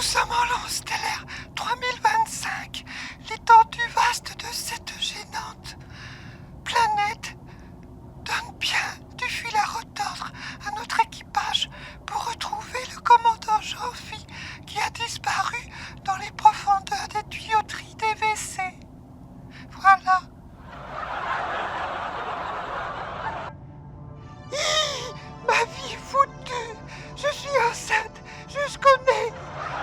Nous sommes en lance stellaire 3025, l'étendue vaste de cette gênante planète donne bien du fil à retordre à notre équipage pour retrouver le commandant Jean-Phi qui a disparu dans les profondeurs des tuyauteries des WC. Voilà. Ma vie est foutue. Je suis enceinte jusqu'au nez.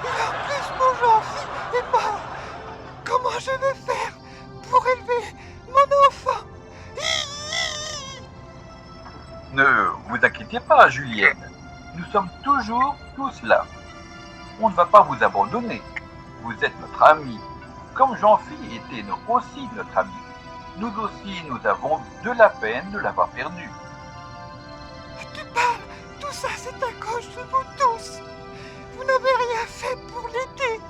Et en plus, mon Jean-Phi est mort. Comment je vais faire pour élever mon enfant? Ne vous inquiétez pas, Julienne. Nous sommes toujours tous là. On ne va pas vous abandonner. Vous êtes notre ami. Comme Jean-Phi était aussi notre ami. Nous aussi, nous avons de la peine de l'avoir perdu. Tu parles. Tout ça, c'est à cause de vous tous. Vous n'avez rien fait pour l'aider.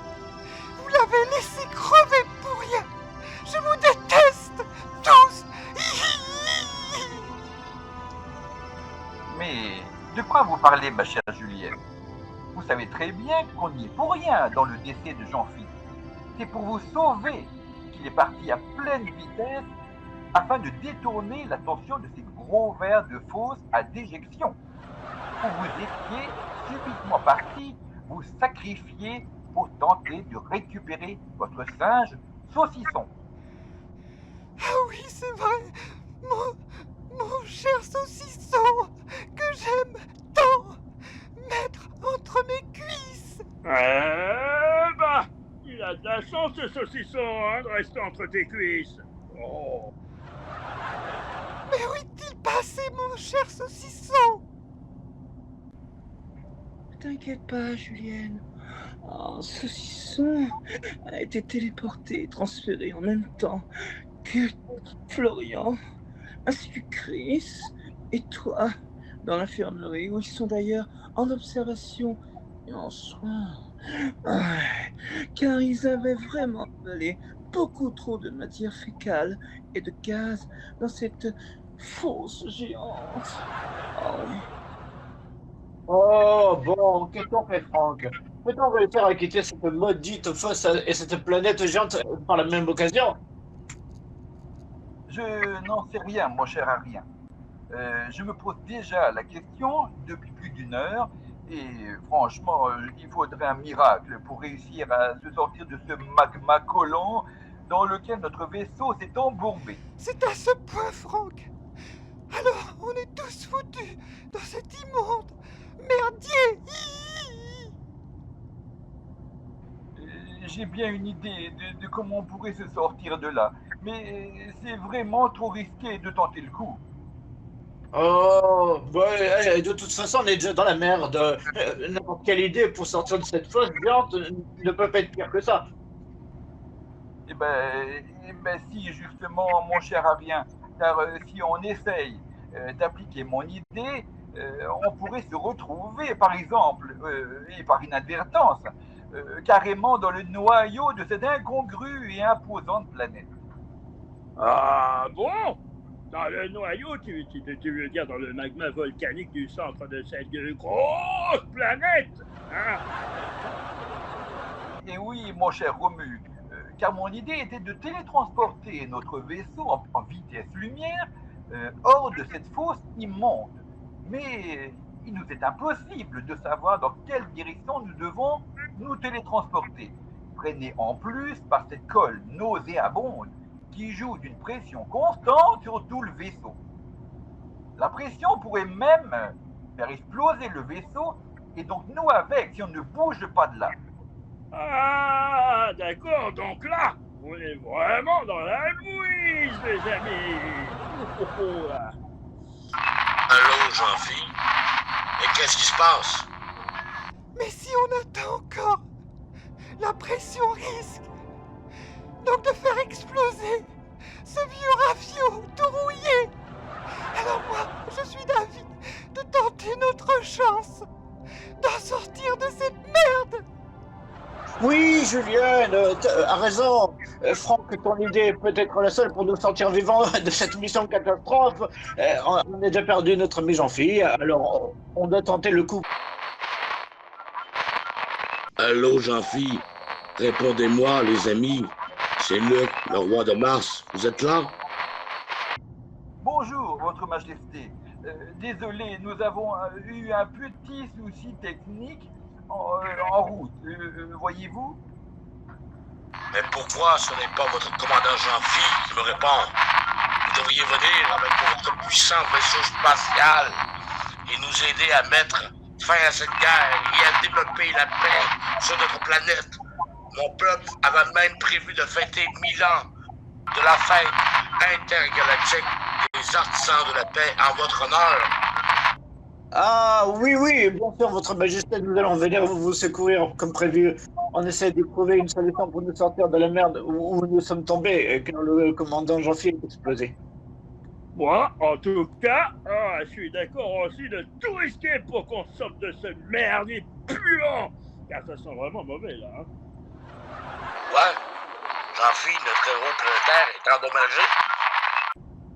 Vous l'avez laissé crever pour rien. Je vous déteste, tous. Mais de quoi vous parlez, ma chère Julienne? Vous savez très bien qu'on n'y est pour rien dans le décès de Jean-Phi. C'est pour vous sauver qu'il est parti à pleine vitesse afin de détourner l'attention de ces gros vers de fosse à déjection. Vous étiez subitement parti vous sacrifier pour tenter de récupérer votre singe saucisson. Ah oui, c'est vrai. Mon cher saucisson, que j'aime tant mettre entre mes cuisses. Il a de la chance, ce saucisson, hein, de rester entre tes cuisses. Oh. Mais où est-il passé, mon cher saucisson? T'inquiète pas, Julienne. Oh, saucisson a été téléporté et transféré en même temps que Florian, ainsi que Chris et toi, dans l'infirmerie, où ils sont d'ailleurs en observation et en soins. Car ils avaient vraiment avalé beaucoup trop de matière fécale et de gaz dans cette fosse géante. Oh, bon, qu'est-ce qu'on fait, Franck? Peut-on réussir à quitter cette maudite fosse et cette planète géante par la même occasion? Je n'en sais rien, mon cher Arien. Je me pose déjà la question depuis plus d'une heure et franchement, il faudrait un miracle pour réussir à se sortir de ce magma collant dans lequel notre vaisseau s'est embourbé. C'est à ce point, Franck. Alors, on est tous foutus dans cet immonde merdier. J'ai bien une idée de comment on pourrait se sortir de là, mais c'est vraiment trop risqué de tenter le coup. Oh, ouais, de toute façon, on est déjà dans la merde. N'importe quelle idée pour sortir de cette fosse géante ne peut pas être pire que ça. Eh ben si, justement, mon cher Arien, car si on essaye d'appliquer mon idée, on pourrait se retrouver, par exemple, et par inadvertance, carrément dans le noyau de cette incongrue et imposante planète. Ah bon? Dans le noyau, tu veux dire dans le magma volcanique du centre de cette grosse planète, hein? Et oui, mon cher Romu, car mon idée était de télétransporter notre vaisseau en vitesse lumière hors de cette fosse immonde. Mais il nous est impossible de savoir dans quelle direction nous devons nous télétransporter, freinés en plus par cette colle nauséabonde qui joue d'une pression constante sur tout le vaisseau. La pression pourrait même faire exploser le vaisseau et donc nous avec si on ne bouge pas de là. Ah, d'accord, donc là, on est vraiment dans la mouise, les amis. Allô, Jean-Phi? Et qu'est-ce qui se passe? Mais si on attend encore, la pression risque donc de faire exploser ce vieux rafio tout rouillé. Alors moi, je suis d'avis de tenter notre chance d'en sortir de cette merde. Oui, Julienne, a raison. Franck, ton idée est peut-être la seule pour nous sortir vivants de cette mission catastrophe. On a déjà perdu notre ami Jean-Phi, alors on doit tenter le coup. Allô, Jean-Phi? Répondez-moi, les amis. C'est Luc, le roi de Mars. Vous êtes là? Bonjour, Votre Majesté. Désolé, nous avons eu un petit souci technique en route. Voyez-vous? Mais pourquoi ce n'est pas votre commandant Jean-Phi qui me répond? Vous devriez venir avec votre puissant vaisseau spatial et nous aider à mettre fin à cette guerre et à développer la paix sur notre planète. Mon peuple avait même prévu de fêter 1000 ans de la fête intergalactique des artisans de la paix en votre honneur. Ah oui, oui, bien sûr, Votre Majesté, nous allons venir vous secourir comme prévu. On essaie de trouver une solution pour nous sortir de la merde où nous sommes tombés, car le commandant Jean-Philippe est explosé. Moi, en tout cas, je suis d'accord aussi de tout risquer pour qu'on sorte de ce merdier puant, car ça sent vraiment mauvais là. Hein. Ouais, Jean-Phi, notre héros planétaire, est endommagé.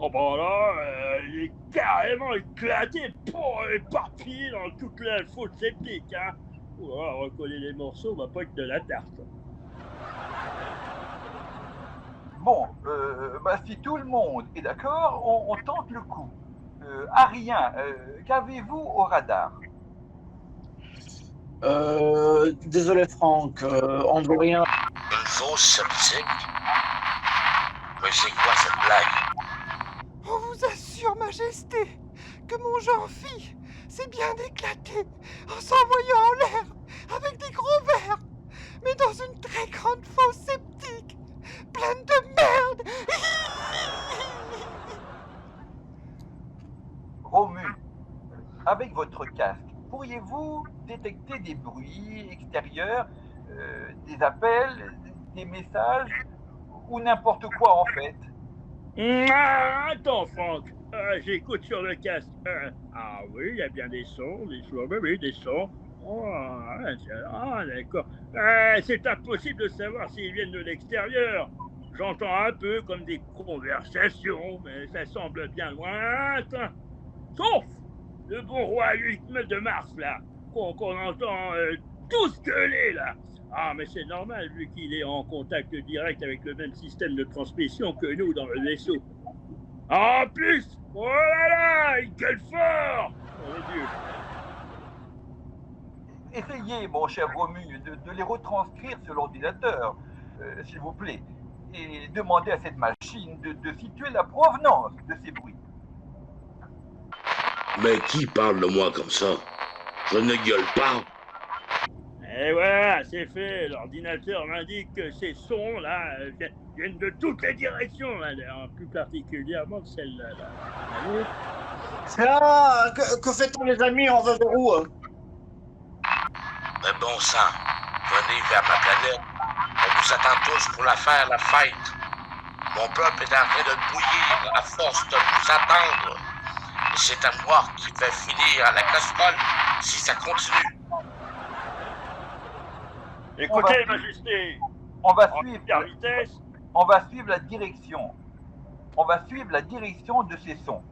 Oh bah là, il est carrément éclaté, éparpillé dans toute la fosse sceptique, hein. Ouah, recoller les morceaux va pas être de la tarte. Bon, si tout le monde est d'accord, on tente le coup. Arien, qu'avez-vous au radar? Désolé, Franck, on ne veut rien. Une fausse sceptique? Mais c'est quoi cette blague? On vous assure, Majesté, que mon Jean-Phi s'est bien éclaté en s'envoyant en l'air avec des gros verres, mais dans une très grande fosse sceptique, pleine de merde. Romu, avec votre casque, pourriez-vous détecter des bruits extérieurs, des appels, des messages, ou n'importe quoi en fait? Attends, Franck, j'écoute sur le casque. Ah oui, il y a bien des sons, oui, des sons. D'accord. C'est impossible de savoir s'ils viennent de l'extérieur. J'entends un peu comme des conversations, mais ça semble bien lointain. Sauf le bon roi rythme de Mars, là, qu'on entend tout gueuler, là. Ah, mais c'est normal, vu qu'il est en contact direct avec le même système de transmission que nous dans le vaisseau. En plus, oh là là, il gueule fort! Mon Dieu. Essayez, mon cher Romu, de les retranscrire sur l'ordinateur, s'il vous plaît, et demandez à cette machine de situer la provenance de ces bruits. Mais qui parle de moi comme ça? Je ne gueule pas. Et voilà, c'est fait. L'ordinateur m'indique que ces sons-là viennent de toutes les directions, là, plus particulièrement de celle-là. Là. Ah, que fait-on, les amis? On va vers où? Mais bon sang, venez vers ma planète. On vous attend tous pour la faire, la fête. Mon peuple est en train de bouillir à force de vous attendre. Et c'est à moi qui vais finir à la casserole si ça continue. Écoutez, Majesté, On va en suivre hyper vitesse. On va suivre la direction. On va suivre la direction de ces sons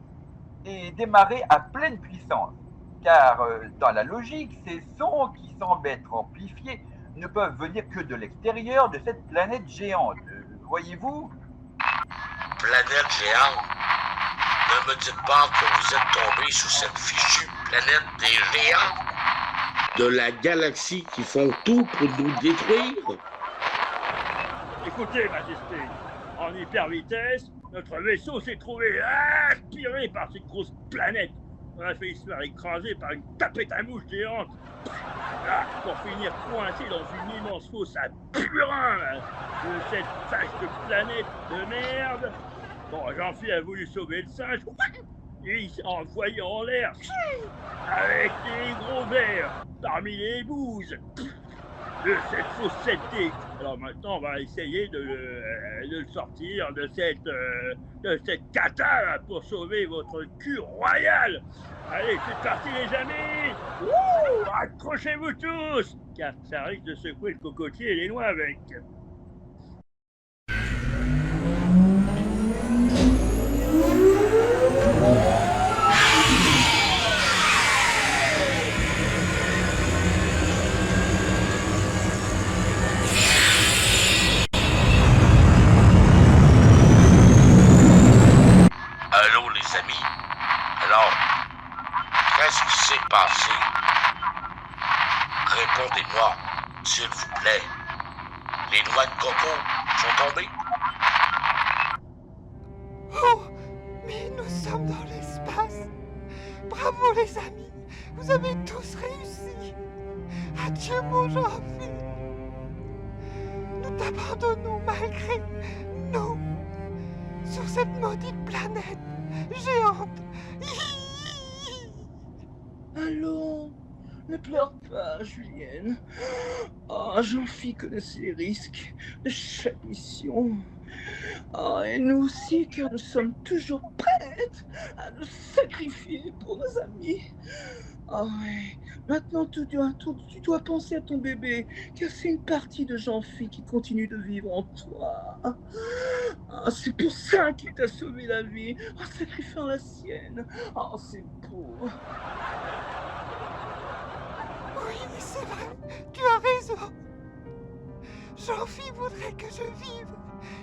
et démarrer à pleine puissance. Car dans la logique, ces sons qui semblent être amplifiés ne peuvent venir que de l'extérieur de cette planète géante. Voyez-vous? Planète géante? Ne me dites pas que vous êtes tombé sur cette fichue planète des géants? De la galaxie qui font tout pour nous détruire? Écoutez, Majesté, en hyper vitesse, notre vaisseau s'est trouvé aspiré par cette grosse planète. On a failli se faire écraser par une tapette à mouche géante. Là, pour finir coincé dans une immense fosse à purin de cette vache de planète de merde. Bon, Jean-Phi a voulu sauver le singe. Et il s'est envoyé en l'air avec des gros vers parmi les bouses de cette fosse sceptique. Alors maintenant, on va essayer de le sortir de cette cata là, pour sauver votre cul royal. Allez, c'est parti les amis. Wouh, accrochez-vous tous, car ça risque de secouer le cocotier et les noix avec. s'il vous plaît. Les noix de coco sont tombées? Oh, mais nous sommes dans l'espace. Bravo les amis, vous avez tous réussi. Adieu mon Jean-Philippe. Nous t'abandonnons malgré nous sur cette maudite planète géante. Allons, ne pleure pas, Julienne. Ah, Jean-Phi connaissait les risques de chaque mission. Ah, et nous aussi, car nous sommes toujours prêtes à nous sacrifier pour nos amis. Ah ouais, maintenant tu dois penser à ton bébé, car c'est une partie de Jean-Phi qui continue de vivre en toi. Ah, c'est pour ça qu'il t'a sauvé la vie, en sacrifiant la sienne. Ah, c'est beau. Oui, c'est vrai, tu as raison. Jean-Phi voudrait que je vive,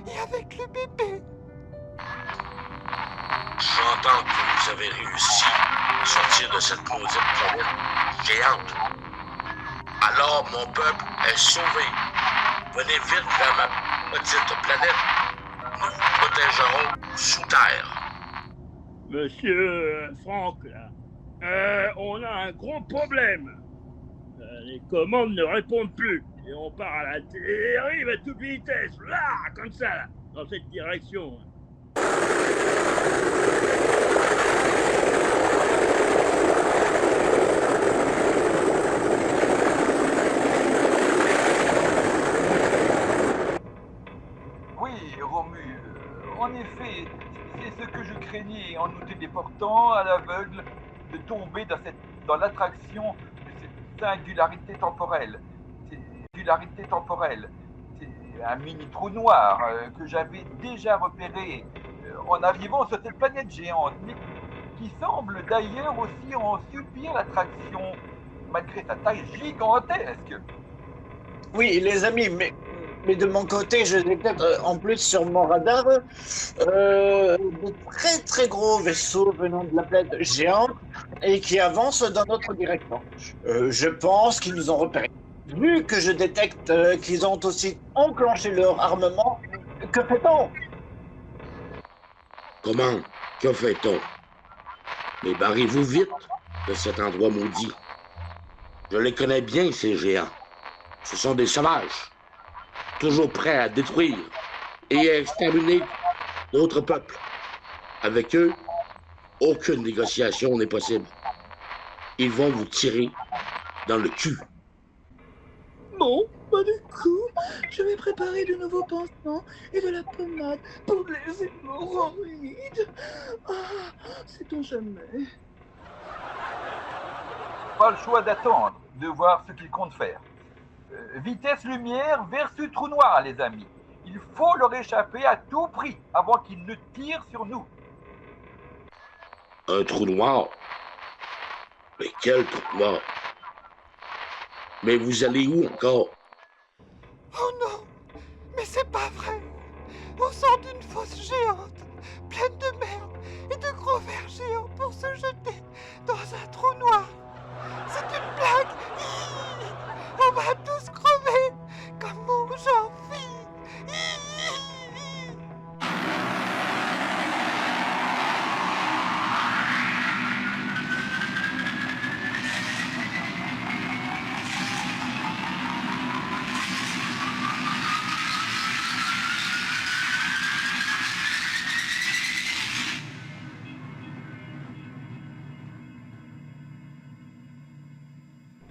et avec le bébé. J'entends que vous avez réussi à sortir de cette maudite planète géante. Alors mon peuple est sauvé. Venez vite vers ma petite planète. Nous vous protégerons sous terre. Monsieur Franck, là, on a un gros problème. Les commandes ne répondent plus. Et on part à la dérive à toute vitesse. Là, comme ça, là, dans cette direction. Oui, Romu, en effet, c'est ce que je craignais en nous téléportant à l'aveugle de tomber dans l'attraction de cette singularité temporelle. C'est un mini trou noir que j'avais déjà repéré en arrivant sur cette planète géante, mais qui semble d'ailleurs aussi en subir l'attraction malgré sa taille gigantesque. Oui, les amis, mais de mon côté, je détecte en plus sur mon radar de très très gros vaisseaux venant de la planète géante et qui avancent dans notre direction. Je pense qu'ils nous ont repérés. Vu que je détecte qu'ils ont aussi enclenché leur armement, que fait-on? Comment? Que fait-on? Mais barrez-vous vite de cet endroit maudit. Je les connais bien, ces géants. Ce sont des sauvages, toujours prêts à détruire et à exterminer d'autres peuples. Avec eux, aucune négociation n'est possible. Ils vont vous tirer dans le cul. Bon, bah du coup, je vais préparer de nouveaux pansements et de la pommade pour les hémorroïdes. Ah, sait-on jamais. Pas le choix d'attendre, de voir ce qu'ils comptent faire. Vitesse lumière vers ce trou noir, les amis. Il faut leur échapper à tout prix avant qu'ils ne tirent sur nous. Un trou noir? Mais quel trou noir? Mais vous allez où encore? Oh non, mais c'est pas vrai. On sort d'une fosse géante, pleine de merde et de gros vers géants pour se jeter dans un trou noir. C'est une blague. On va tous crever comme mon Jean-Phi.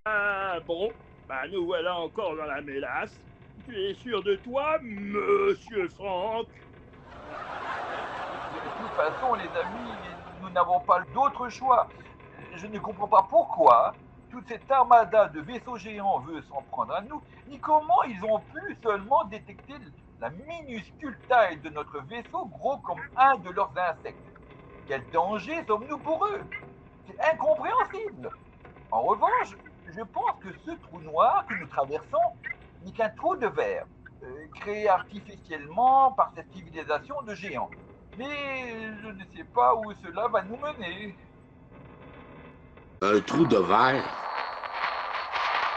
Ah bon, bah nous voilà encore dans la mélasse. Tu es sûr de toi, monsieur Franck? De toute façon, les amis, nous n'avons pas d'autre choix. Je ne comprends pas pourquoi toute cette armada de vaisseaux géants veut s'en prendre à nous, ni comment ils ont pu seulement détecter la minuscule taille de notre vaisseau, gros comme un de leurs insectes. Quel danger sommes-nous pour eux? C'est incompréhensible. En revanche, je pense que ce trou noir que nous traversons n'est qu'un trou de verre, créé artificiellement par cette civilisation de géants. Mais je ne sais pas où cela va nous mener. Un trou de verre?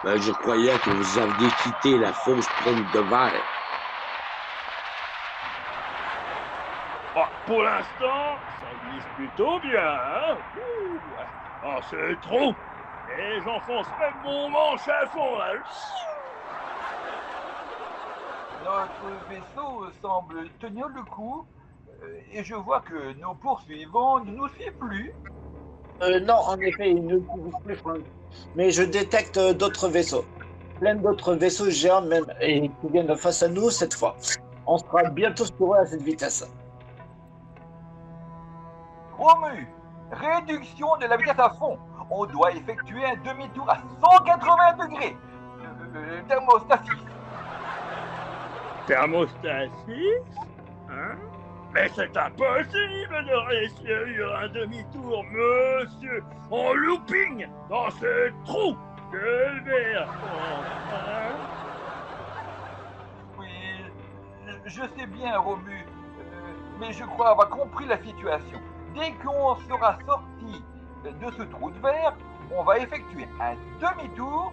Ben, je croyais que vous aviez quitté la fosse pleine de verre. Ah, pour l'instant, ça glisse plutôt bien, hein? Ouh, ah, c'est trop! Et j'enfonce même mon manche à fond, là! Notre vaisseau semble tenir le coup, et je vois que nos poursuivants ne nous suivent plus. Non, en effet, il ne couvre plus, Franck. Mais je détecte d'autres vaisseaux. Plein d'autres vaisseaux géants même, et qui viennent face à nous cette fois. On sera bientôt sur eux à cette vitesse. Romu, réduction de la vitesse à fond. On doit effectuer un demi-tour à 180 degrés. Thermostasis. Thermostasis? Hein? Mais c'est impossible de réussir un demi-tour, monsieur, en looping dans ce trou de verre. Hein? Oui, je sais bien, Romu, mais je crois avoir compris la situation. Dès qu'on sera sorti de ce trou de verre, on va effectuer un demi-tour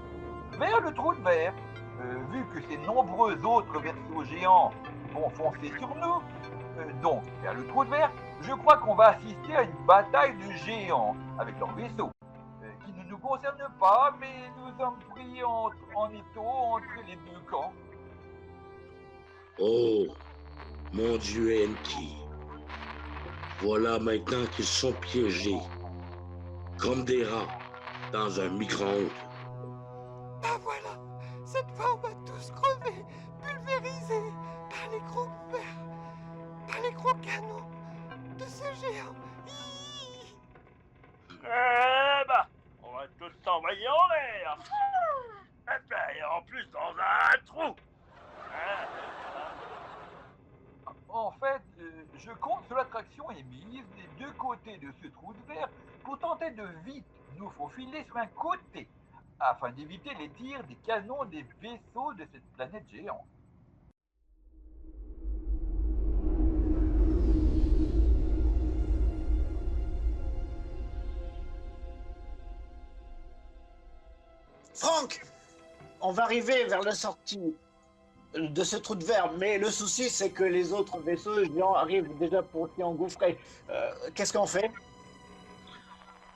vers le trou de verre. Vu que ces nombreux autres vaisseaux géants vont foncer sur nous, donc vers le trou de verre, je crois qu'on va assister à une bataille de géants avec leurs vaisseaux, qui ne nous concerne pas, mais nous sommes pris en étau entre les deux camps. Oh, mon Dieu, Enki. Voilà maintenant qu'ils sont piégés, comme des rats, dans un micro-ondes. Ah voilà, cette fois on va tous crever, pulvérisés par les gros verres, par les gros canons de ce géant. Hihi. Eh ben, on va tous s'envoyer en l'air. Et en plus dans un trou. Hein? En fait, je compte sur l'attraction émise des deux côtés de ce trou de verre pour tenter de vite nous faufiler sur un côté, afin d'éviter les tirs des canons des vaisseaux de cette planète géante. Franck, on va arriver vers la sortie de ce trou de verre, mais le souci, c'est que les autres vaisseaux géants arrivent déjà pour s'y engouffrer. Qu'est-ce qu'on fait?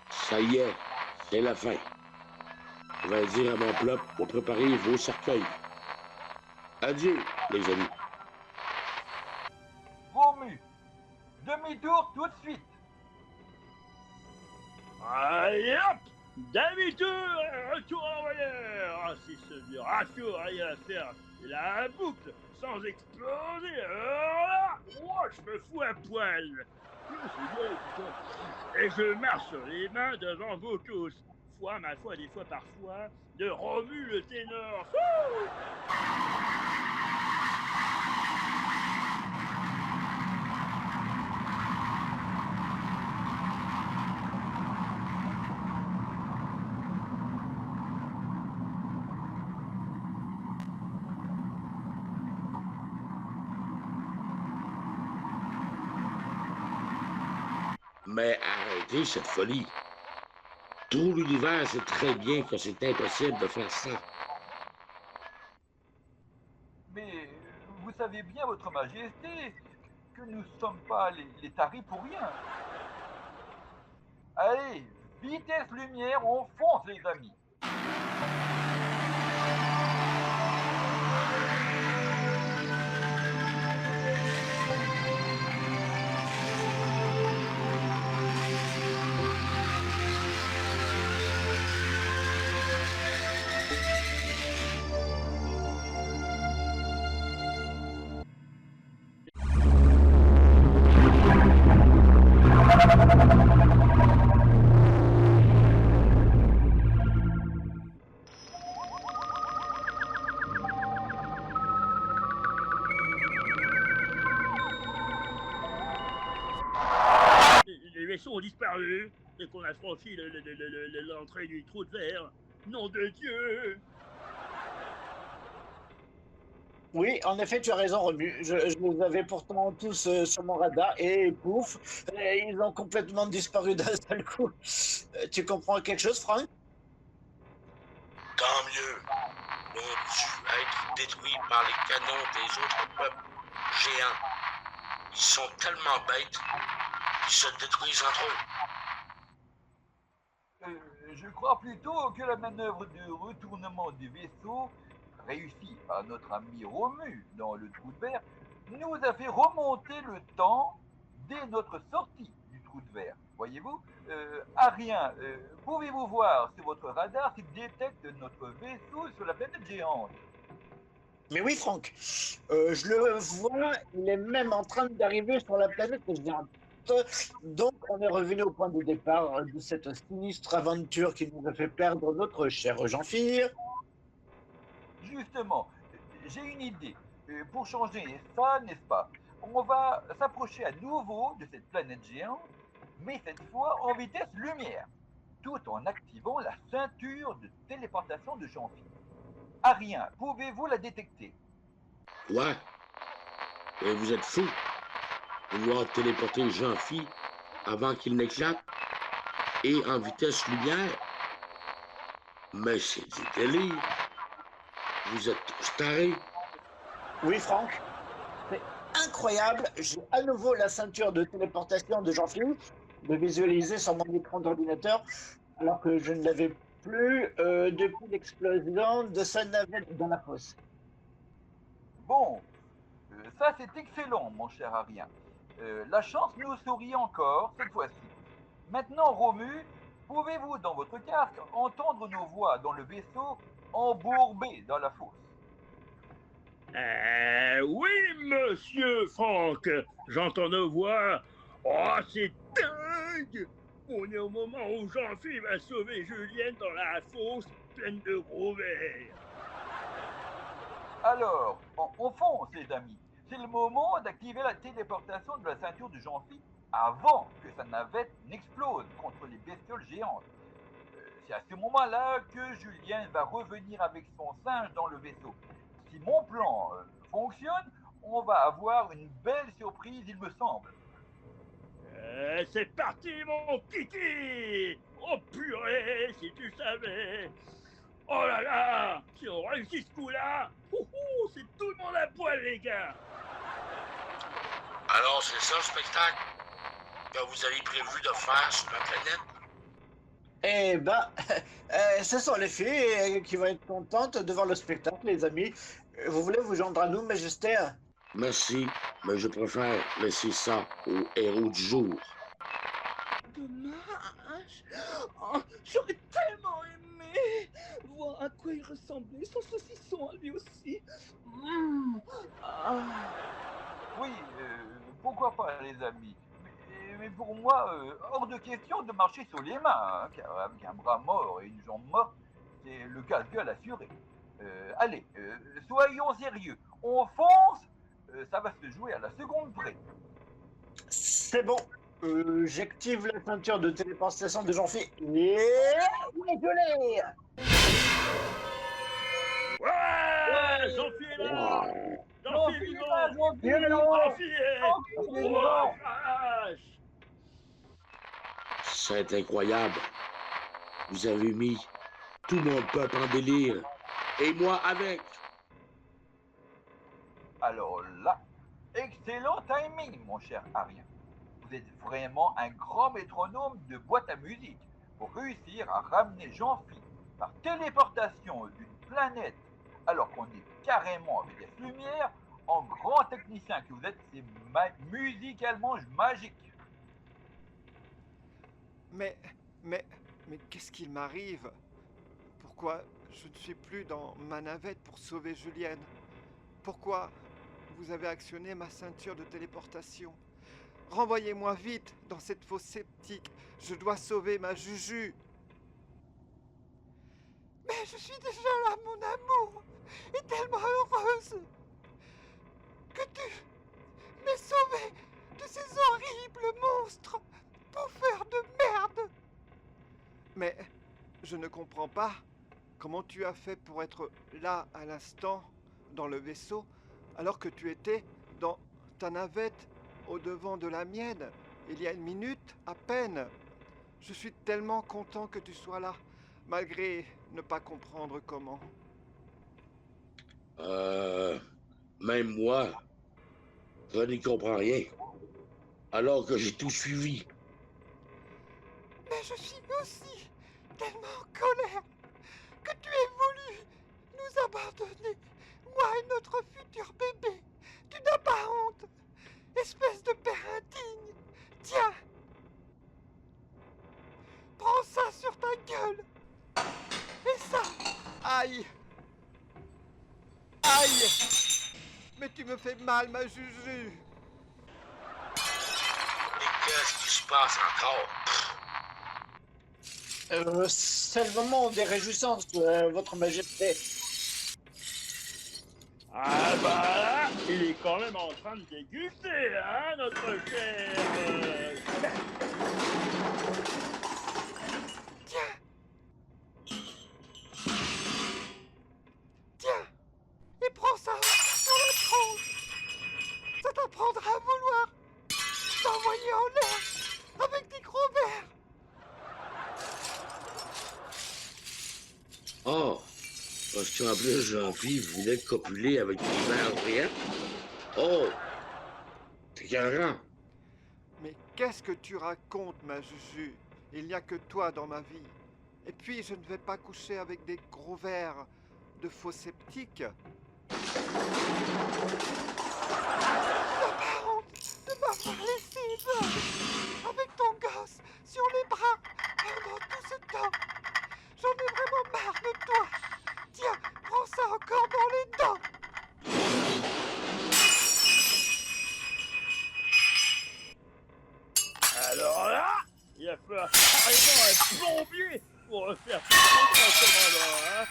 Ça y est, c'est la fin. On va dire à mon peuple pour préparer vos cercueils. Adieu, les amis. Romu, demi-tour tout de suite. Allez hop! Demi-tour, retour en voyeur. Ah, si ce vieux ratio a rien à faire, il a un boucle sans exploser. Alors là, oh, je me fous un poil. C'est bien, putain. Et je marche sur les mains devant vous tous. Fois, ma foi, des fois parfois, de Romu le ténor. Ouh! Mais arrêtez cette folie. Tout l'univers sait très bien que c'est impossible de faire ça. Mais vous savez bien, Votre Majesté, que nous ne sommes pas les taris pour rien. Allez, vitesse lumière, on fonce les amis. Les vaisseaux ont disparu dès qu'on a franchi l'entrée du trou de verre. Nom de Dieu! Oui, en effet, tu as raison, Romu. Je les avais pourtant tous sur mon radar et pouf, ils ont complètement disparu d'un seul coup. Tu comprends quelque chose, Franck? Tant mieux ont dû être détruits par les canons des autres peuples géants. Ils sont tellement bêtes qu'ils se détruisent entre eux. Je crois plutôt que la manœuvre de retournement du vaisseau, réussie par notre ami Romu dans le trou de verre, nous a fait remonter le temps dès notre sortie du trou de verre. Voyez-vous, Arien, pouvez-vous voir sur votre radar s'il détecte notre vaisseau sur la planète géante? Mais oui, Franck, je le vois, il est même en train d'arriver sur la planète géante. Donc, on est revenu au point de départ de cette sinistre aventure qui nous a fait perdre notre cher Jean-Philippe. Justement, j'ai une idée. Pour changer ça, n'est-ce pas? On va s'approcher à nouveau de cette planète géante, mais cette fois en vitesse lumière, tout en activant la ceinture de téléportation de Jean-Philippe. Arien, pouvez-vous la détecter? Ouais, et vous êtes fous de vouloir téléporter Jean-Phi avant qu'il n'éclate et en vitesse lumière. Mais c'est du délire. Vous êtes tous tarés. Oui, Franck, c'est incroyable. J'ai à nouveau la ceinture de téléportation de Jean-Philippe, de visualiser sur mon écran d'ordinateur, alors que je ne l'avais plus depuis l'explosion de sa navette dans la fosse. Bon, ça c'est excellent, mon cher Arien. La chance nous sourit encore, cette fois-ci. Maintenant, Romu, pouvez-vous, dans votre casque, entendre nos voix dans le vaisseau embourbé dans la fosse? Oui, monsieur Franck, j'entends nos voix. Oh, c'est dingue! On est au moment où Jean-Philippe va sauver Julienne dans la fosse pleine de gros vers. Alors, on fonce, les amis. C'est le moment d'activer la téléportation de la ceinture de Jean-Philippe avant que sa navette n'explose contre les bestioles géantes. C'est à ce moment-là que Julien va revenir avec son singe dans le vaisseau. Si mon plan fonctionne, on va avoir une belle surprise, il me semble. C'est parti, mon kiki! Oh purée, si tu savais! Oh là là! Si on réussit ce coup-là, c'est tout le monde à poil, les gars! Alors, c'est ça le spectacle que vous avez prévu de faire sur ma planète? Eh ben, ce sont les filles qui vont être contentes de voir le spectacle, les amis. Vous voulez vous joindre à nous, Majesté? Merci, mais je préfère laisser ça aux héros du jour. Dommage. Oh, j'aurais tellement aimé voir à quoi il ressemblait, son saucisson à lui aussi. Ah. Oui, pourquoi pas, les amis. Mais pour moi, hors de question de marcher sur les mains, hein, car avec un bras mort et une jambe morte, c'est le casse-gueule assuré. Allez, soyons sérieux. On fonce, ça va se jouer à la seconde près. C'est bon. J'active la ceinture de téléportation de Jean-Philippe. Et... Oui, je l'ai! Ouais! Jean-Philippe est là! Jean-Philippe est vivant! Jean-Philippe est vivant! C'est incroyable. Vous avez mis tout mon peuple en délire. Et moi avec. Alors là, excellent timing, mon cher Arien. Vous êtes vraiment un grand métronome de boîte à musique pour réussir à ramener Jean-Philippe par téléportation d'une planète alors qu'on est carrément à vitesse lumière. En grand technicien que vous êtes, c'est musicalement magique. Mais qu'est-ce qu'il m'arrive? Pourquoi je ne suis plus dans ma navette pour sauver Julienne? Pourquoi vous avez actionné ma ceinture de téléportation? Renvoyez-moi vite dans cette fosse sceptique. Je dois sauver ma Juju. Mais je suis déjà là, mon amour, et tellement heureuse que tu m'aies sauvée de ces horribles monstres bouffeurs de merde. Mais je ne comprends pas comment tu as fait pour être là à l'instant dans le vaisseau alors que tu étais dans ta navette au devant de la mienne il y a une minute à peine. Je suis tellement content que tu sois là. malgré ne pas comprendre comment. Même moi, je n'y comprends rien. Alors que j'ai tout suivi. Mais je suis aussi tellement en colère que tu aies voulu nous abandonner, moi et notre futur bébé. Tu n'as pas honte, espèce de père indigne. Tiens, prends ça sur ta gueule. Et ça, aïe. Aïe. Mais tu me fais mal, ma Juju. Et qu'est-ce qui se passe encore? C'est le moment des réjouissances, votre majesté. Ah bah là, il est quand même en train de déguster, hein, notre cher... Tiens, et prends ça sur la tronche. Ça t'apprendra à vouloir t'envoyer en l'air avec des gros verres. Oh, parce qu'en plus, Jean-Philippe voulait copuler avec des verres brillants. Oh, c'est carrément. Mais qu'est-ce que tu racontes, ma Juju? Il n'y a que toi dans ma vie. Et puis, je ne vais pas coucher avec des gros verres de faux sceptiques. T'as pas honte de m'avoir laissé veuve avec ton gosse sur les bras pendant tout ce temps? J'en ai vraiment marre de toi. Tiens, prends ça encore dans les dents. Alors là, il va falloir carrément un plombier pour refaire tout ce commandant, hein.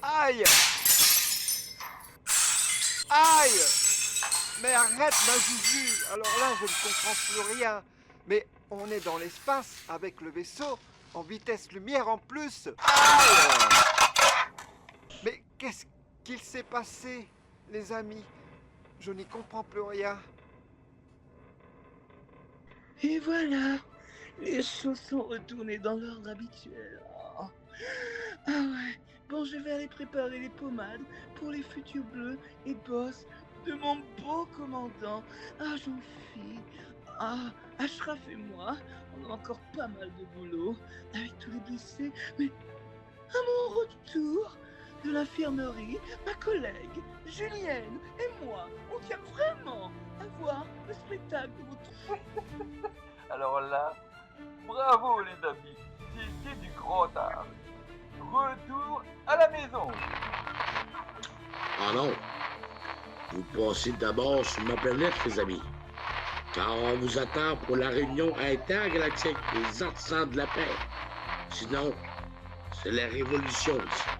Aïe! Aïe! Mais arrête, ma Juju! Alors là, je ne comprends plus rien. Mais on est dans l'espace avec le vaisseau en vitesse lumière en plus. Aïe! Mais qu'est-ce qu'il s'est passé, les amis? Je n'y comprends plus rien. Et voilà, les choses sont retournées dans l'ordre habituel. Oh. Ah ouais, bon, je vais aller préparer les pommades pour les futurs bleus et bosses de mon beau commandant. Ah, Jean-Phi, ah, Ashraf et moi, on a encore pas mal de boulot avec tous les blessés, mais à mon retour de l'infirmerie, ma collègue Julienne et moi, on tient vraiment à voir le spectacle de votre... Alors là, bravo les amis, c'était du grand art. Retour à la maison. Ah non. Vous passez d'abord sur ma planète, les amis. Car on vous attend pour la réunion intergalactique des artisans de la paix. Sinon, c'est la révolution ici.